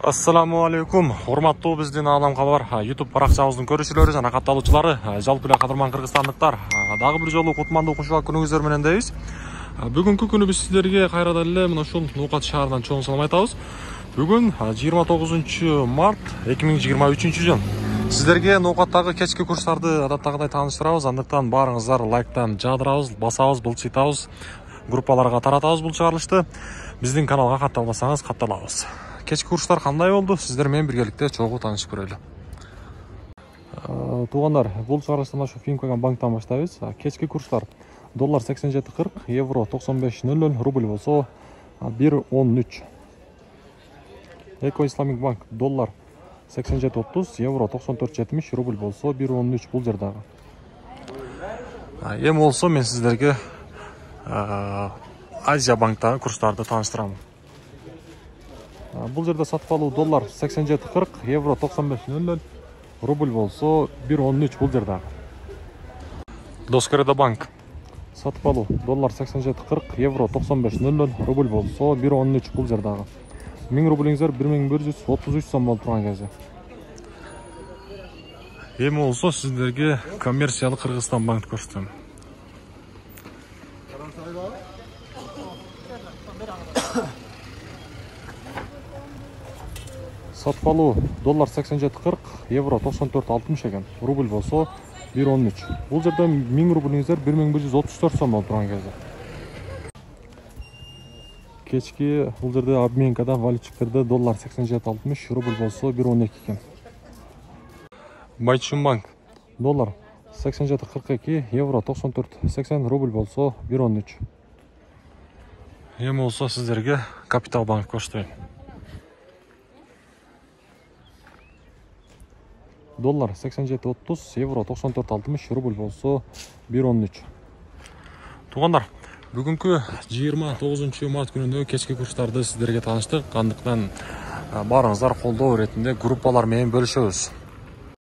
Ассаламу алейкум. Урматтуу биздин Алам Кабар YouTube баракчабыздын көрүүчүлөрү жана катталуучулары, жалпы эле кадырман кыргызстандыктар, дагы бир жолу кутмандуу кушак күнүңүздөр менен дейбиз. Бүгүнкү күнү биз сиздерге кайрадан эле мына ушул Нукат шаарынан чоң салам айтабыз. Бүгүн 29 март 2023 жыл. Сиздерге Нукаттагы кечки курстарды адаттагыдай тааныштырабыз. Андыктан баарыңыздар лайктан жаадырабыз, басабыз, булчитабыз, группаларга таратабыз бул чыгарылышты. Биздин каналга катталбасаңыз катталабыз. Кечки курстар кандай болду? Сиздер менен биргеликте чогуу таанышып көрөлү. Туугандар, бул чыгарылыштан ошо Финкоган банктан баштайбыз. Кечки курстар доллар 87.40, евро 95.00, рубль болсо 1.13. Эко Исламик банк доллар 87.30, евро 94.70, рубль болсо 1.13 бул жердагы. Эми болсо мен сиздерге Азия банктагы курстарды тааныштырам. Бул жерде сатып алуу доллар 87.40, евро 95.00, рубль болсо 1.13 бул жердагы. Доскоредо банк сатып алуу доллар 87.40, евро 95.00, рубль болсо 1.13 бул жердагы. 1000 рублиңиздер 1133 сом болуп турган кезде. Эми болсо сиздерге коммерциялык Кыргызстан банк көрсөтөм. Сатып алуу доллар 87.40, евро 94.60 экен, рубль болсо 1.13. Бул жерде 1000 рублиңиздер 1134 сом болуп турган кезде. Кечки бул жерде обменкада валютчиктерде доллар 87.60, рубль болсо 1.12 экен. Байчун банк доллар 87.42, евро 94.80, рубль болсо 1.13. Эми болсо сиздерге Капитал банк көрсөтөйүн. Доллар 87.30, евро 94.60, рубль болсо 1.13. Туугандар, бүгүнкү 29 март күнүндө кечки курстарды сиздерге тааныштык. Андыктан баарыңыздар колдоо иретинде группалар менен бөлүшөбүз.